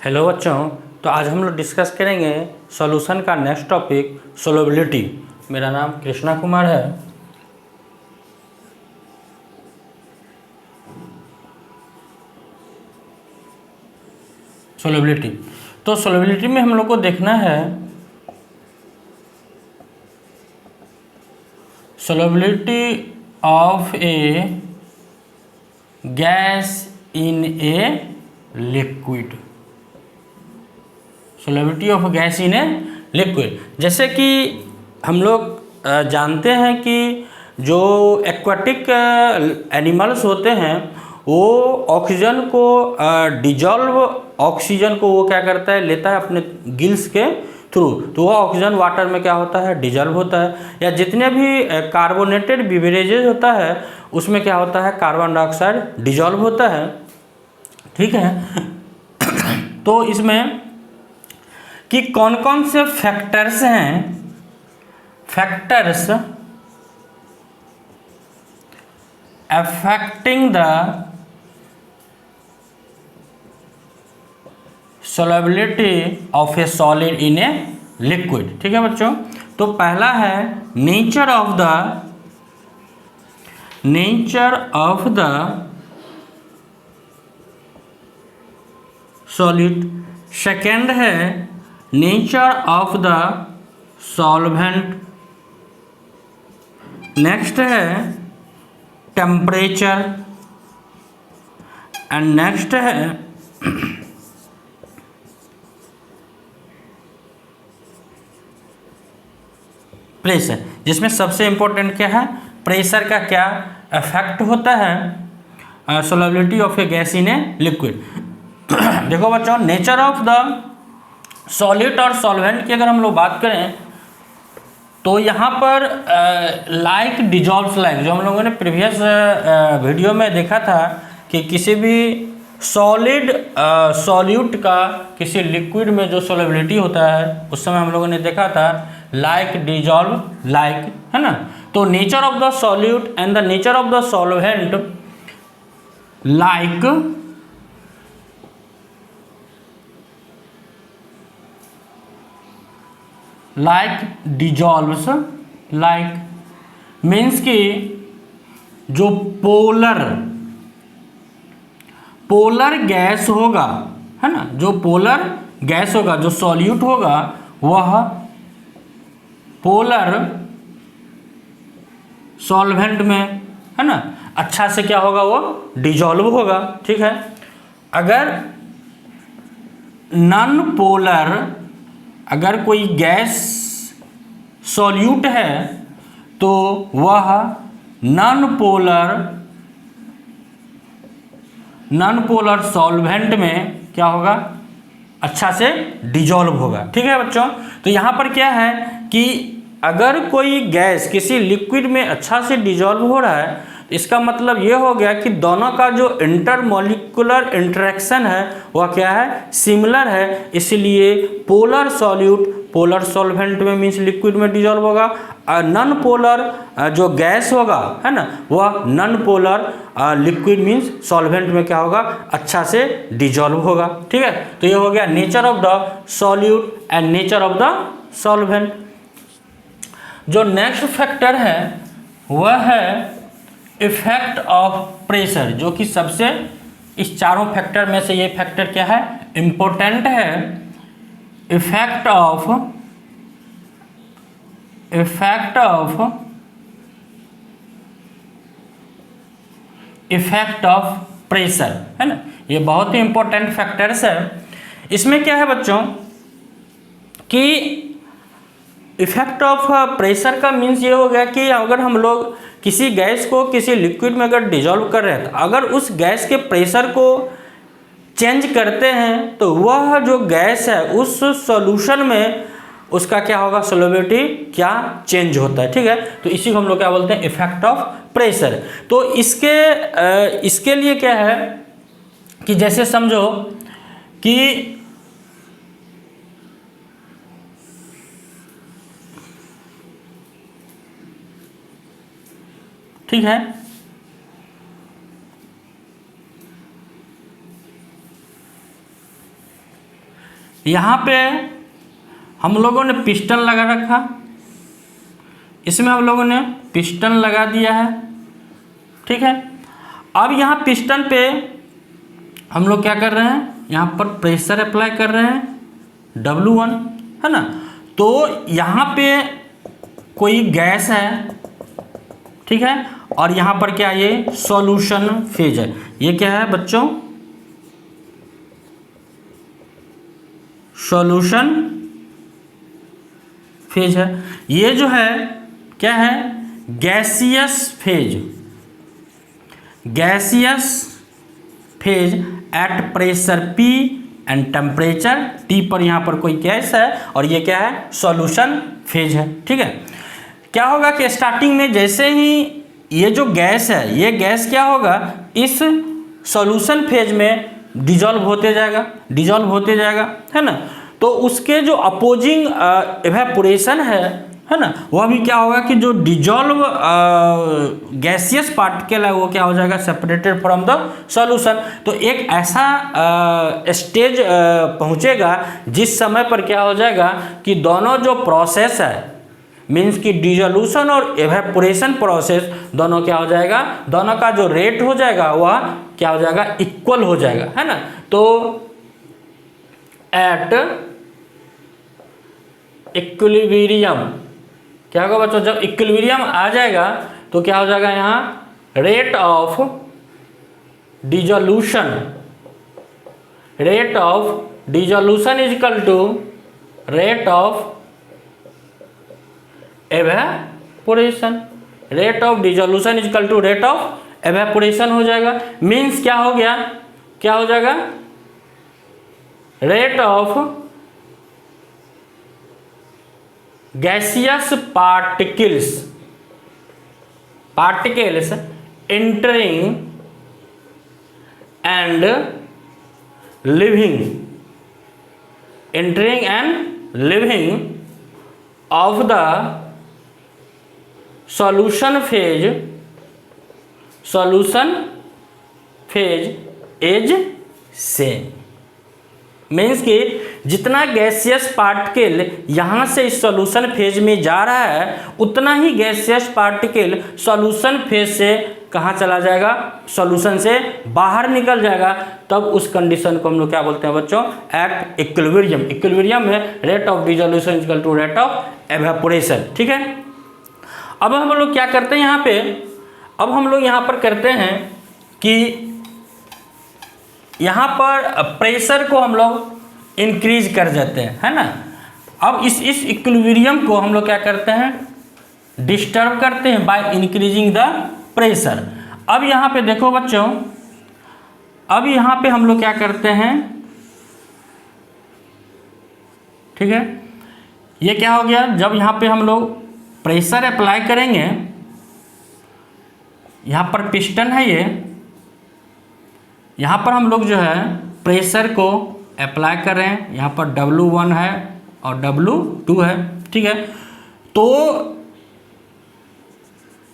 Hello बच्चों। तो आज हम लोग डिस्कस करेंगे सॉल्यूशन का नेक्स्ट टॉपिक सोलबिलिटी। मेरा नाम कृष्णा कुमार है। सोलबिलिटी, तो सोलबिलिटी में हम लोग को देखना है solubility of A gas in a liquid. Solubility of gas in a liquid, जैसे कि हम लोग जानते हैं कि जो एक्वाटिक एनिमल्स होते हैं वो ऑक्सीजन को डिजॉल्व ऑक्सीजन को वो क्या करता है, लेता है अपने गिल्स के थ्रू, तो वो ऑक्सीजन वाटर में क्या होता है, डिजॉल्व होता है। या जितने भी कार्बोनेटेड बिवरेजेस होता है उसमें क्या होता है, कार्बन डाइऑक्साइड डिजॉल्व होता है। ठीक है। तो इसमें कि कौन कौन से फैक्टर्स हैं, factors affecting the solubility of a solid in a liquid. ठीक है बच्चों। तो पहला है nature of the solid. Second है nature of the solvent. Next है टेम्परेचर एंड नेक्स्ट है प्रेशर, जिसमें सबसे इम्पोर्टेंट क्या है, प्रेशर का क्या इफेक्ट होता है solubility of A gas in a liquid. देखो बच्चों, नेचर ऑफ द सॉलिड और सॉल्वेंट की अगर हम लोग बात करें तो यहाँ पर लाइक डिजॉल्व्स लाइक, जो हम लोगों ने प्रीवियस वीडियो में देखा था कि किसी भी सॉलिड सॉल्यूट का किसी लिक्विड में जो सोलबिलिटी होता है उस समय हम लोगों ने देखा था लाइक डिजॉल्व लाइक, है ना। तो nature of the solute and the nature of the solvent like dissolves like means कि जो पोलर गैस होगा, है ना, जो पोलर गैस होगा, जो सॉल्यूट होगा वह पोलर सॉल्वेंट में, है ना, अच्छा से क्या होगा, वो डिजॉल्व होगा। ठीक है। अगर नॉन पोलर, अगर कोई गैस सॉल्यूट है तो वह नॉन पोलर सॉल्वेंट में क्या होगा, अच्छा से डिजॉल्व होगा। ठीक है बच्चों। तो यहाँ पर क्या है कि अगर कोई गैस किसी लिक्विड में अच्छा से डिजॉल्व हो रहा है, इसका मतलब ये हो गया कि दोनों का जो इंटरमोलिकुलर इंटरेक्शन है वह क्या है, सिमिलर है। इसलिए पोलर सॉल्यूट पोलर सॉल्वेंट में मीन्स लिक्विड में डिजॉल्व होगा, और नॉन पोलर जो गैस होगा, है ना, वह non polar liquid means solvent में क्या होगा, अच्छा से डिजॉल्व होगा। ठीक है। तो ये हो गया nature of the solute and nature of the solvent. जो नेक्स्ट फैक्टर है वह है इफेक्ट ऑफ प्रेशर, जो कि सबसे इस चारों फैक्टर में से ये फैक्टर क्या है, इंपॉर्टेंट है। इफेक्ट ऑफ प्रेशर, है ना, ये बहुत ही इंपॉर्टेंट फैक्टर्स है। इसमें क्या है बच्चों कि इफेक्ट ऑफ प्रेशर का मीन्स ये हो गया कि अगर हम लोग किसी गैस को किसी लिक्विड में अगर डिजॉल्व कर रहे हैं तो अगर उस गैस के प्रेशर को चेंज करते हैं तो वह जो गैस है उस सॉल्यूशन में उसका क्या होगा, सोलबिलिटी क्या चेंज होता है। ठीक है। तो इसी को हम लोग क्या बोलते हैं, इफेक्ट ऑफ प्रेशर। तो इसके लिए क्या है कि जैसे समझो कि ठीक है, यहाँ पे हम लोगों ने पिस्टन लगा रखा, इसमें हम लोगों ने पिस्टन लगा दिया है, ठीक है। अब यहाँ पिस्टन पे हम लोग क्या कर रहे हैं, यहाँ पर प्रेशर अप्लाई कर रहे हैं W1, है ना। तो यहाँ पे कोई गैस है, ठीक है, और यहाँ पर क्या, ये सॉल्यूशन फेज है। ये क्या है बच्चों, सॉल्यूशन फेज है। ये जो है क्या है, gaseous phase, gaseous phase at pressure P and temperature T पर यहाँ पर कोई गैस है और ये क्या है, सॉल्यूशन फेज है, ठीक है। क्या होगा कि स्टार्टिंग में जैसे ही ये जो गैस है, ये गैस क्या होगा, इस सॉल्यूशन फेज में डिजॉल्व होते जाएगा, डिजॉल्व होते जाएगा, है ना। तो उसके जो अपोजिंग इवेपोरेशन है ना, वह भी क्या होगा कि जो डिजॉल्व गैसियस पार्टिकल है वो क्या हो जाएगा, सेपरेटेड फ्रॉम द सॉल्यूशन। तो एक ऐसा स्टेज पहुंचेगा जिस समय पर क्या हो जाएगा कि दोनों जो प्रोसेस है, मीन्स कि डिजोल्यूशन और एवेपोरेशन प्रोसेस दोनों क्या हो जाएगा, दोनों का जो रेट हो जाएगा वह क्या हो जाएगा, इक्वल हो जाएगा, है ना। तो एट इक्विलिब्रियम क्या होगा बच्चों, जब इक्विलिब्रियम आ जाएगा तो क्या हो जाएगा, यहाँ rate of dissolution, rate of dissolution is equal to rate of evaporation, rate of dissolution is equal to rate of evaporation हो जाएगा। मीन्स क्या हो गया, क्या हो जाएगा, rate of gaseous particles entering and living of the solution phase is same। Means कि जितना गैसियस पार्टिकल यहाँ से इस सॉल्यूशन फेज में जा रहा है, उतना ही गैसियस पार्टिकल सॉल्यूशन फेज से कहाँ चला जाएगा, सॉल्यूशन से बाहर निकल जाएगा। तब उस कंडीशन को हम लोग क्या बोलते हैं बच्चों, एट इक्विलिब्रियम। इक्विलिब्रियम में rate of dissolution is equal to rate of evaporation, ठीक है। अब हम लोग क्या करते हैं यहाँ पे, अब हम लोग यहाँ पर करते हैं कि यहाँ पर प्रेशर को हम लोग इंक्रीज कर देते हैं, है ना। अब इस इक्विलिब्रियम को हम लोग क्या करते हैं, डिस्टर्ब करते हैं बाय इंक्रीजिंग द प्रेशर। अब यहाँ पे देखो बच्चों, अब यहाँ पे हम लोग क्या करते हैं, ठीक है, ये क्या हो गया, जब यहाँ पे हम लोग प्रेशर अप्लाई करेंगे, यहाँ पर पिस्टन है, ये यहाँ पर हम लोग जो है प्रेशर को अप्लाई कर रहे हैं, यहाँ पर W1 है और W2 है, ठीक है। तो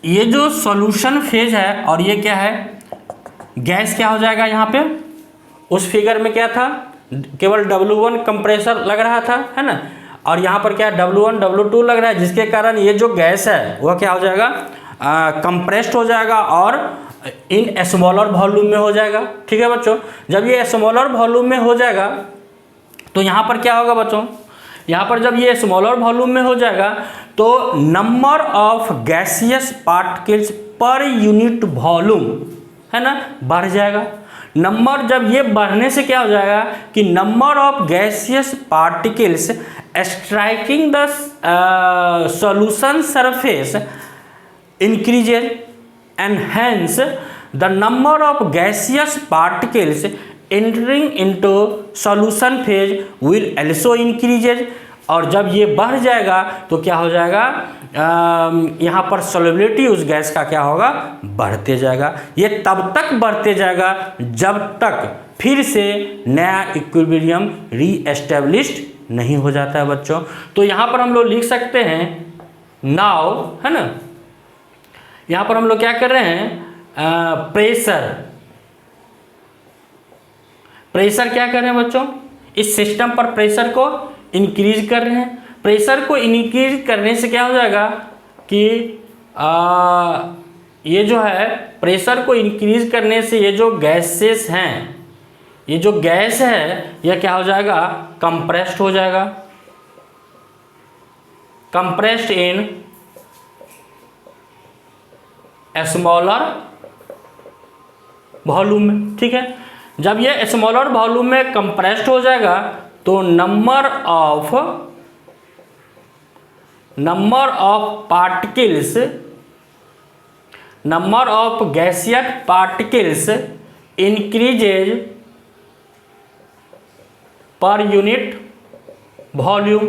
ये जो सॉल्यूशन फेज है और ये क्या है, गैस क्या हो जाएगा, यहाँ पे उस फिगर में क्या था, केवल W1 कंप्रेसर लग रहा था, है ना, और यहाँ पर क्या W1 W2 लग रहा है, जिसके कारण ये जो गैस है वह क्या हो जाएगा, कंप्रेस्ड हो जाएगा और इन स्मॉलर वॉल्यूम में हो जाएगा, ठीक है बच्चों। जब ये स्मॉलर वॉल्यूम में हो जाएगा तो यहाँ पर क्या होगा बच्चों, यहाँ पर जब ये स्मॉलर वॉल्यूम में हो जाएगा तो number of gaseous particles per unit volume, है ना, बढ़ जाएगा। नंबर जब ये बढ़ने से क्या हो जाएगा कि number of gaseous particles striking the solution surface increases and hence the number of gaseous particles entering into solution phase will also increases। और जब ये बढ़ जाएगा तो क्या हो जाएगा, यहाँ पर सॉल्युबिलिटी उस गैस का क्या होगा, बढ़ते जाएगा। ये तब तक बढ़ते जाएगा जब तक फिर से नया इक्विलिब्रियम रीएस्टेब्लिश्ड नहीं हो जाता है बच्चों। तो यहाँ पर हम लोग लिख सकते हैं नाउ, है ना, यहाँ पर हम लोग क्या कर रहे हैं, प्रेशर क्या कर रहे हैं बच्चों, इस सिस्टम पर प्रेशर को इंक्रीज कर रहे हैं। प्रेशर को इंक्रीज करने से क्या हो जाएगा कि ये जो है प्रेशर को इंक्रीज करने से ये जो गैसेस हैं, ये जो गैस है यह क्या हो जाएगा, कंप्रेस्ड हो जाएगा, कंप्रेस्ड इन स्मॉलर वॉल्यूम में। ठीक है, जब ये स्मॉलर वॉल्यूम में कंप्रेस्ड हो जाएगा तो number of particles, number of gaseous particles increases per unit volume.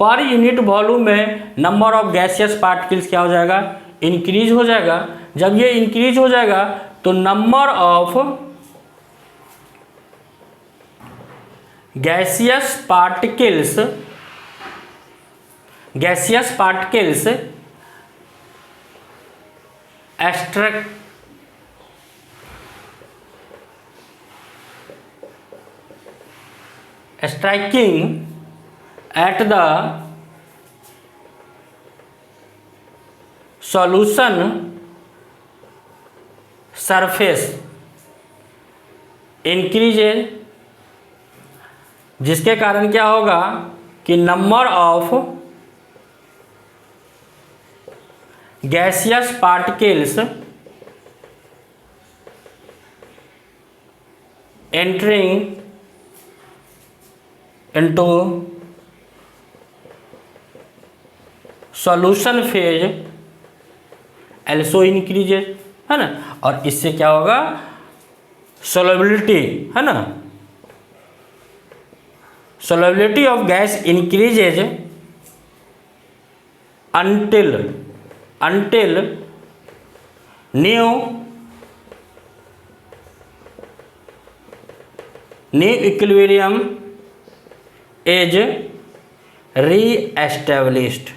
Per unit volume में नंबर ऑफ गैसियस पार्टिकल्स क्या हो जाएगा, इंक्रीज हो जाएगा। जब ये इंक्रीज हो जाएगा तो number of gaseous particles striking at the solution surface increases, जिसके कारण क्या होगा कि number of gaseous particles entering into solution phase also increases, है ना। और इससे क्या होगा, सोलबिलिटी, है ना, solubility of gas increases until new equilibrium is re-established।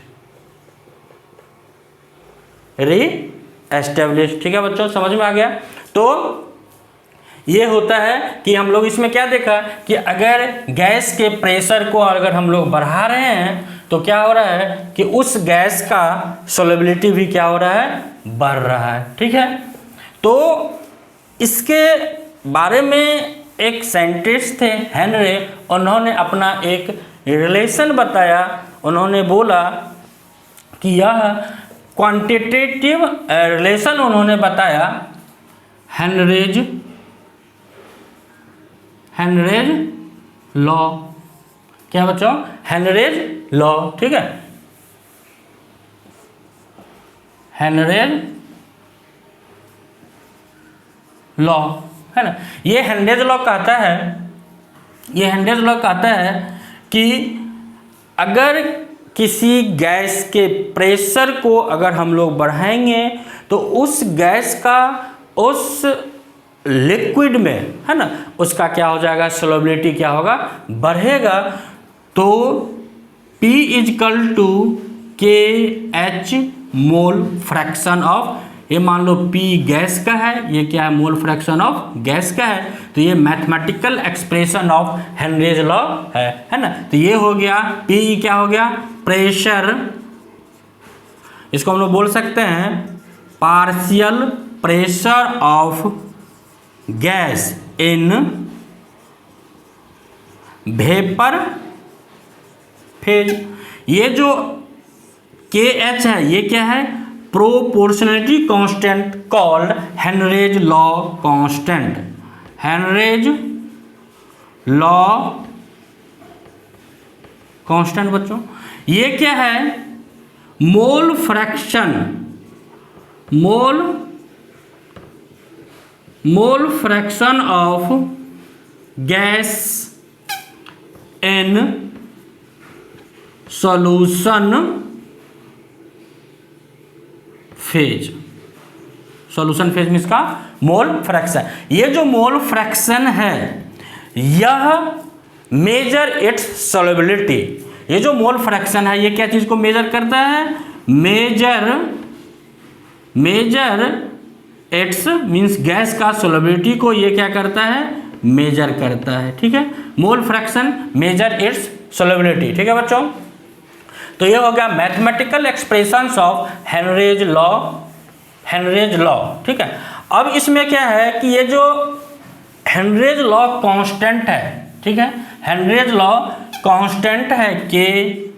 ठीक है बच्चों, समझ में आ गया। तो ये होता है कि हम लोग इसमें क्या देखा कि अगर गैस के प्रेशर को अगर हम लोग बढ़ा रहे हैं तो क्या हो रहा है कि उस गैस का सोलबिलिटी भी क्या हो रहा है, बढ़ रहा है। ठीक है, तो इसके बारे में एक साइंटिस्ट थे हेनरी, उन्होंने अपना एक रिलेशन बताया। उन्होंने बोला कि यह क्वांटिटेटिव रिलेशन उन्होंने बताया, हेनरीज लॉ। क्या बच्चों, हेनरीज लॉ। ठीक है, हेनरीज लॉ, है ना। ये हेनरीज लॉ कहता है कि अगर किसी गैस के प्रेशर को अगर हम लोग बढ़ाएंगे तो उस गैस का उस लिक्विड में, है ना, उसका क्या हो जाएगा, सोलबिलिटी क्या होगा, बढ़ेगा। तो P इजकल टू के एच मोल फ्रैक्शन ऑफ, ये मान लो P गैस का है, ये क्या है, मोल फ्रैक्शन ऑफ गैस का है। तो ये mathematical expression of Henry's law है ना। तो ये हो गया P, क्या हो गया, प्रेशर। इसको हम लोग बोल सकते हैं partial pressure of gas in vapour phase. ये जो KH है ये क्या है, proportionality constant called Henry's law constant. Henry's law constant बच्चों, ये क्या है, mole fraction of gas in solution phase. Solution phase में इसका मोल फ्रैक्शन, ये जो मोल फ्रैक्शन है यह मेजर इट्स सॉल्युबिलिटी। ये जो मोल फ्रैक्शन है ये क्या चीज को मेजर करता है, मेजर इट्स मीन्स गैस का सॉल्युबिलिटी को ये क्या करता है, मेजर करता है। ठीक है, mole fraction measure its solubility. ठीक है बच्चों, तो ये हो गया mathematical expressions of Henry's law, Henry's law. ठीक है, अब इसमें क्या है कि ये जो हेनरीज लॉ कांस्टेंट है, ठीक है, हेनरीज लॉ कांस्टेंट है के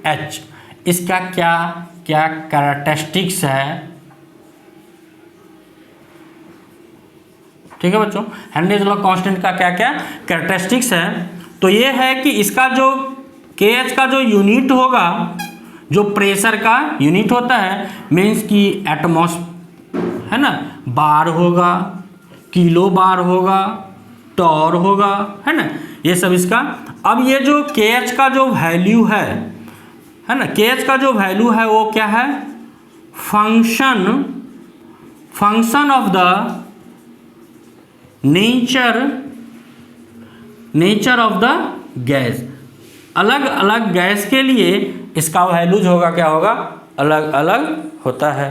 एच, इसका क्या क्या कैरेक्टरिस्टिक्स है। ठीक है बच्चों, हेनरीज लॉ कांस्टेंट का क्या क्या कैरेक्टरिस्टिक्स है, तो ये है कि इसका जो के एच का जो यूनिट होगा, जो प्रेशर का यूनिट होता है, मीन्स कि एटमॉस है ना, बार होगा, किलो बार होगा, टॉर होगा, है ना, ये सब इसका। अब ये जो के एच का जो वैल्यू है ना, के एच का जो वैल्यू है वो क्या है, function of the nature of the gas. अलग अलग गैस के लिए इसका वैल्यूज होगा, क्या होगा, अलग अलग होता है।